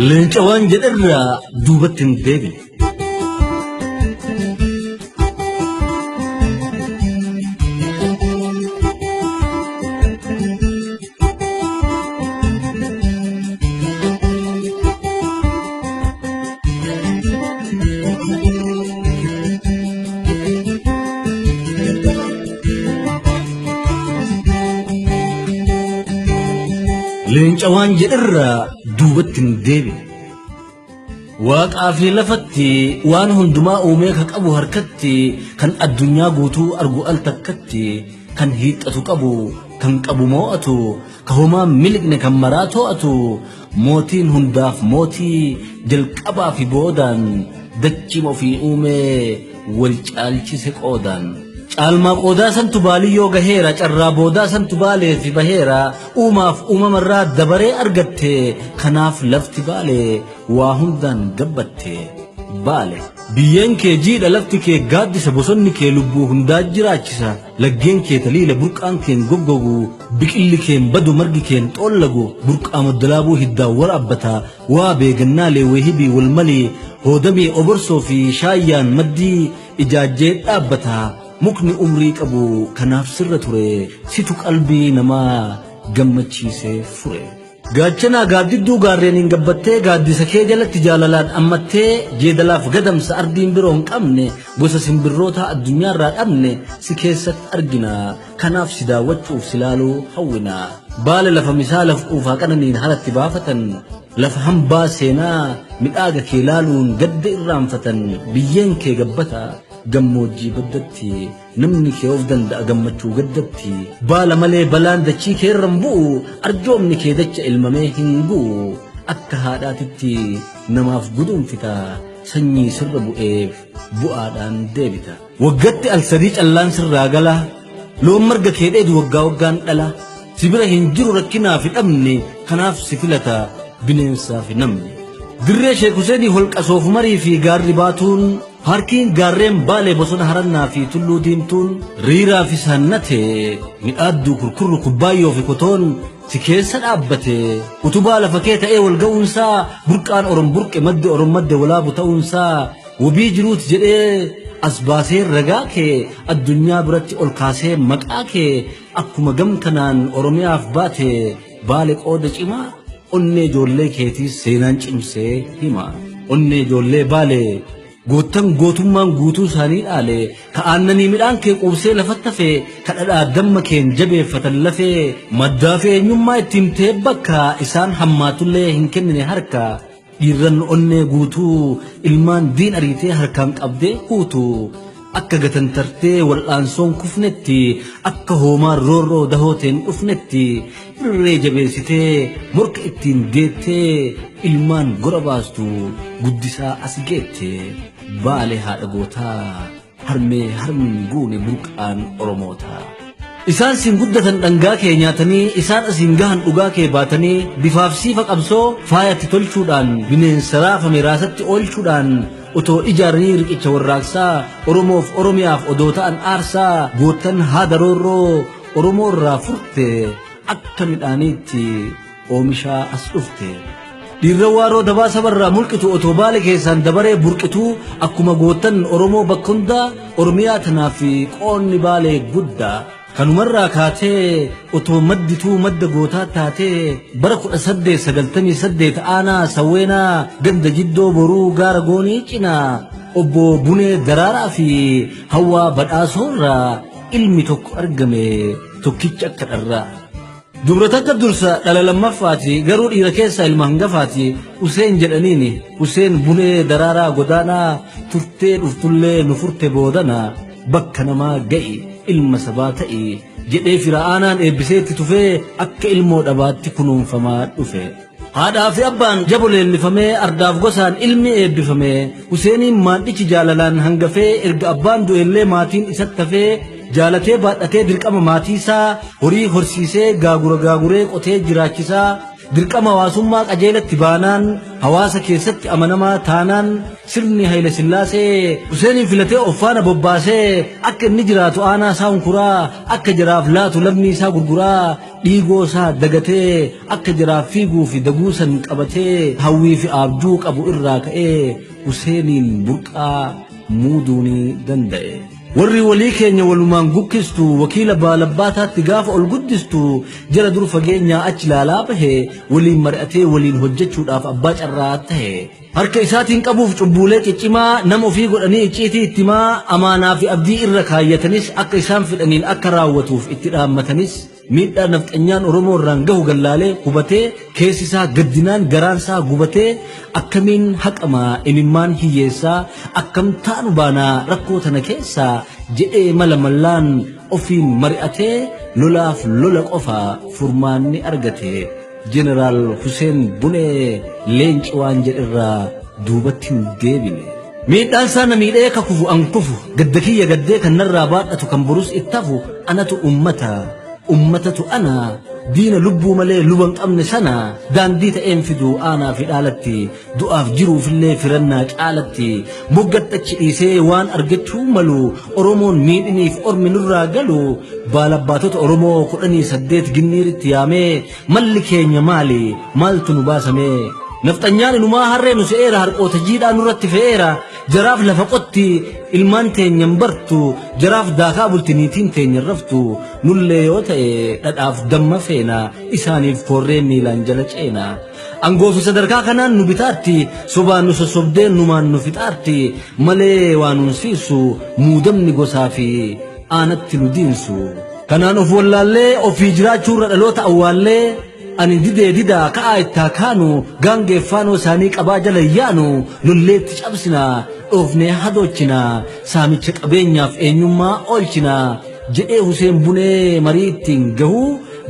leencawwan jedharraa duubatti hin deebine. leencawwan jedharraa duubatti hin deebine. waaqaa fi lafatti waan hundumaa uumee ka qabu harkatti kan addunyaa guutuu argu al takkatti kan hiixatu qabu kan qabu moo'atu ka homaa miliqne kan maraa to'atu mootiin hundaaf mootii jalqabaa fi boodaan dachima ofii uumee wal caalchise qoodaan. caalmaa qoodaa santu baaliyyoo gaheera carraa boodaa santu baalee fi baheera uumaaf uumamarraa dabaree argatte kanaaf lafti baale waa hundaan gabbatte baale. biyyeen kee jiidha lafti kee gaaddisa bosonni kee lubbuu hundaa jiraachisa laggeen kee taliila burqaan keen goggogu biqilli keen badu margi keen xoollagu burqaa moddalaabuu hiddaan waraabbata waa beegannaa leewwee hibii walmalii hoodamii oborsoo fi shaayyaan maddii ijaajjee dhaabbata. mukni umrii qabu kanaaf sirra ture situ qalbii namaa gammachiisee fure. gaachanaa gaaddidduu gaarreeniin gabbattee gaaddisa kee jalatti jaalalaan ammattee jeedalaaf gadamsa ardiin biroo hin qabne gosa simbirroota addunyaarraa dhabne si keessatti argina kanaaf si daawwachuuf si laaluu hawwina. baala lafa misaalaaf quufaa qananiin halatti baafatan lafa hambaa seenaa midhaaga kee laaluun gadda irraanfatan biyyeen kee gabbata. gammoojjii baddatti namni kee of danda'a gammachuu gaddatti baala malee balaan dachii kee irran bu'u arjoomni kee dacha ilmamee hin gu'u akka haadhaatitti namaaf guduunfita sanyii sirra bu'eef bu'aadhaan deebita. waggatti al sadii callaan sirraa gala loon marga kee dheedu waggaa waggaan dhala si bira hin jiru rakkinaa fi dhabne kanaaf si filata bineensaa fi namni. dirree Sheek Huseenii holqa soofumarii fi gaarri baatuun harkiin gaarreen baalee bosona harannaa fi tulluu diimtuun riiraa fi saannate midhaadduu kurkurru kubbaayyoo fi kotoon si keessa dhaabbate utubaa lafa kee ta'ee wal ga'uunsaa burqaan orom burqe madde orom madde walaabu ta'uunsaa wabii jiruuti jedhee as baasee ragaa kee addunyaa biratti ol kaasee maqaa kee akkuma gamtanaan oromiyaaf baate baale qooda cimaa onnee ijoollee keetiis seenaan cimsee hima. onnee ijoollee baale gootan gootummaan guutuu isaanii dhaale ka aannanii midhaan kee quubsee lafatti hafee ka dhadhaa damma keen jabeeffatan lafee maddaa fi eenyummaa ittiin ta'e bakka isaan hammaatullee hin kennine harka dhiirran onnee guutuu ilmaan diin ariitee harkaan qabdee huutu akka gatantartee wal'aansoon kufnetti akka hoomaan roorroo dahooteen dhufnetti irree jabeessitee morka ittiin deettee ilmaan gora baastu guddisaa as geette baale haadha gootaa harmee harmi guune burqaan oromoota. isaan siin guddatan dhangaa kee nyaatanii isaan asiin gahan dhugaa kee baatanii bifaaf siifa qabsoo faayatti tolchuudhaan bineensa raafame raasatti oolchuudhaan otoo ijaaranii riqicha warraaqsaa oromoof oromiyaaf odoo ta'an aarsaa gootan haada roorroo oromoo irraa furte akka midhaaniitti oomishaa as dhufte. dhiirra waaroo dabaa sabarraa mulqitu otoo baale keessaan dabaree burqituu akkuma gootan oromoo bakka hundaa oromiyaa tanaaf qoonni baalee guddaa. kanumarraa kaatee otoo maddituu madda gootaa taatee bara 1898 aanaa sawweenaa ganda jiddoo boruu gaara goonii cinaa obbo Bunee Daraaraa fi Hawwaa Badhaasoorraa ilmi tokko argame tokkicha akka dharraa. dubrata akka dursa dhala lammaffaati garuu dhiira keessaa ilma hangafaati Useen jedhaniini Useen Bunee Daraaraa godaanaa turtee dhuftullee nu furte boodana bakka namaa ga'i. ilma sabaa ta'i jedhee fira aanaan eebbiseetti tufee akka ilmoo dhabaatti kunuunfamaa dhufe. haadhaa fi abbaan jaboleellifamee ardaaf gosaan ilmi eebbifame Huseeniin maandhichi jaalalaan hangafee erga abbaan du'ellee maatiin isatti hafee jaalatee baadhatee dirqama maatii isaa horii horsiisee gaaguree qotee jiraachisaa dirqama hawaasummaa qajeelatti baanaan hawaasa keessatti amanamaa taanaan sirni Haile Sillaasee Huseeniin filatee offaana bobbaasee akka inni jiraatu aanaa isaa hunkuraa akka jiraaf laatu lammii isaa gurguraa dhiigoosaa dagatee akka jiraa fiiguu fi daguusan qabatee hawwii fi abjuu qabu irraa ka'ee Huseeniin burqaa muuduuni danda'e. warri walii keenya walumaan gukkistu wakiila baalabbaataatti gaafa ol guddistu jara dur fageenyaa achi ilaalaa bahe waliin mari'atee waliin hojjechuudhaaf abbaa carraa ta'e. harka isaatiin qabuuf cubbuulee ciccimaa nama ofii godhanii icciitii ittimaa amaanaa fi abdii irra kaayyatanis akka isaan fidhaniin akka raawwatuuf itti dhaammatanis miidhaa nafxanyaan Oromoo irraan gahu gallaalee hubatee keessi isaa gaddinaan garaan isaa gubatee akkamiin haqamaa imimmaan hiyyeessaa akkam taanu baanaa rakkoo tana keessaa jedhee mala mallaan ofiin mari'atee lolaaf lola qofa furmaanni argate. Jeneraal Huseen Bunee leenci waan jedherraa duubatti hin deebine. miidhaan isaa na miidhee ka kufu an kufu gadda kiyya gaddee kan narraa baadhatu kan borus ittafu anatu ummatatu ana diina lubbuu malee luban qabne sana daandii ta'een fidu aanaa fi dhaalatti du'aaf jiruufillee firannaa caalatti moggadhachi dhiisee waan argachuu malu Oromoon miidhiniif ormi nurraa galu baalabbaatota Oromoo 18 ginniiritti yaamee malli keenya maaltu nu baasamee nafxanyaan inumaa harree nu se'eera harqoota jiidhaa nurratti fe'eera jaraaf lafa qotti ilmaan teenyan bartu jaraaf daakaa bultiniitiin teenyan raftu nullee yoo ta'e dhadhaaf damma feena isaaniif korree miilaan jala ceena. angoo fi sadarkaa kanaan nu bitaatti sobaan nu sossobdeen numaan nu fixaatti malee waan nun siisu muudamni gosaa fi aanatti nu diinsu. kanaan of wallaallee ofii jiraachuurra dhaloota awwaallee ani dida ka'aa ittaa kaanu gaangeeffaanoo isaanii qabaa jala yaanu lolleetti cabsina dhoofnee hadoochina saamicha qabeenyaaf eenyummaa oolchina jedhee Huseen Bunee marii ittiin gahu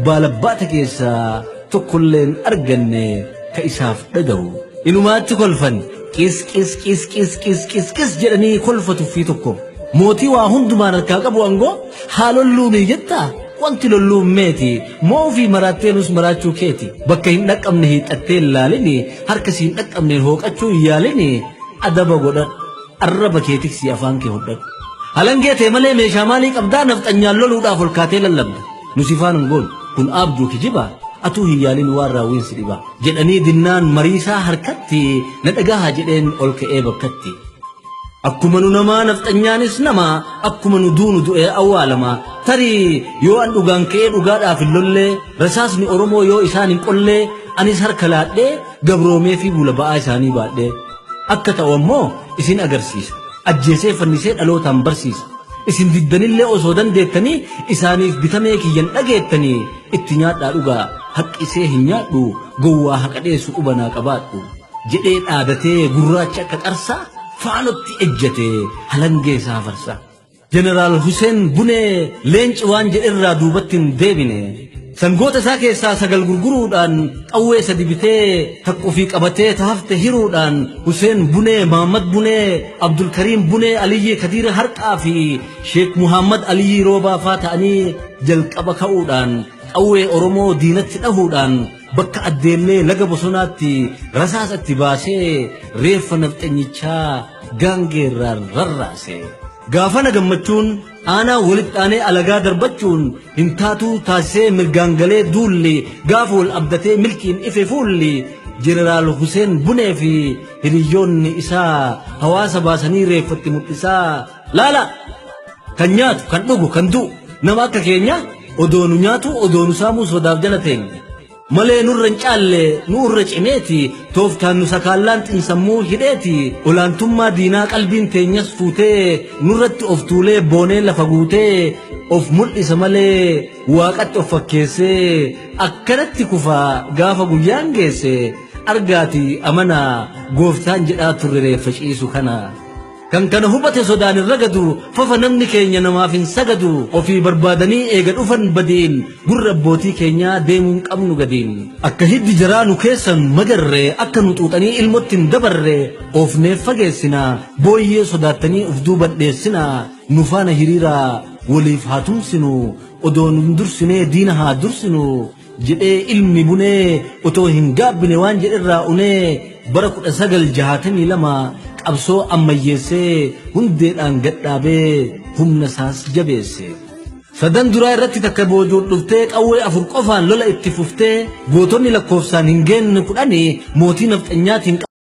baalabbaata keessaa tokkolleen arganne ka isaaf dhagahu. inumaatti kolfan qis jedhanii kolfatu fi tokko mootii waa hundumaan harkaa qabu angoo haalolluunii jettaa wanti lolluun meeti moo fi maratteenus maraachuu keeti bakka hin dhaqqabne hiixattee ilaalini harka siin dhaqqabne hooqachuu yaalini adaba godhan arraba keetiksi afaan kee hodhadhu halangeetee malee meeshaa maalii qabdaa nafxanyaan loluudhaaf ol kaatee lallabda nusifaan ngoon kun abduu kijiba atuu hin yaalin waan raawwiinsi dhiba jedhanii dinnaan mariisaa harkatti na dhagahaa jedheen ol ka'ee bakkatti. akkuma nu namaa nafxanyaanis nama akkuma nu duunu du'ee awwaalama tarii yoo an dhugaan ka'ee dhugaadhaaf hin lollee rasaasni Oromoo yoo isaan hin qollee anis harka laadhee gabroomee fi bula ba'aa isaanii baadhee akka ta'u ammoo isin agarsiisa ajjeesee fannisee dhalootaan barsiisa isin diddanillee osoo dandeettanii isaaniif bitamee kiyyan dhageettanii itti nyaadhaa dhugaa haqqisee hin nyaadhu gowwaa haqadheessu qubanaa qabaadhu jedhee dhaadatee gurraacha akka qarsaa faanotti ejjate halangeesaa farsa. jeneraal Huseen Bunee leenci waan jedherraa duubatti hin deebine sangoota isaa keessaa 9 gurguruudhaan qawwee 3 bitee taqqufii qabatee tahafte hiruudhaan Huseen Bunee Mahammad Bunee Abdulkariim Bunee Aliyyi Kadiir Harqaa fi Sheek Muhammad Aliyyi Roobaa faa ta'anii jalqaba ka'uudhaan qawwee Oromoo diinatti dhahuudhaan bakka addeellee laga bosonaatti rasaasatti baasee reeffa nafxanyichaa gaangeerraan rarraase. gaafana gammachuun aanaa walitti aanee alagaa darbachuun hin taatuu taasisee mirgaangalee duulli gaafa wal abdatee milkiin ife fuulli jeneraal Huseen Bunee fi hiriyyoonni isaa hawaasa baasanii reeffatti mul'isaa laala kan nyaatu kan dhugu kan du'u nama akka keenya odoo nu nyaatu odoo nu saamuu sodaaf jala teenya malee nurra hin caalle nurra cimeeti tooftaan nu sakaallaan xinsammuu hidheeti olaantummaa diinaa qalbiin teenyas fuutee nurratti of tuulee boonee lafa guutee of mul'isa malee waaqatti of fakkeessee akkanatti kufaa gaafa guyyaan geesse argaati amanaa gooftaan jedhaa turre reeffa ciisu kana. kan kana hubate sodaan irra gadu fafa namni keenya namaaf hin sagadu ofii barbaadanii eega dhufan badiin gurra abbootii keenyaa deemuun qabnu gadiin akka hiddi jaraa nu keessan magarree akka nu xuuxanii ilmotti hin dabarre ofneef fageessinaa booyyee sodaattanii uf duuban dheessinaa nu faana hiriiraa waliif haa tumsinu odoo nu dursinee diina haa dursinu jedhee ilmi Bunee otoo hin gaabbine waan jedherraa unee bara 1962 qabsoo ammayyeessee hundeedhaan gadhaabee humna isaas jabeesse. sadan duraa irratti takka boojuu dhuftee qawwee afur qofaan lola itti fuftee gootonni lakkoofsaan hin geenne kudhanii mootii nafxanyaatiin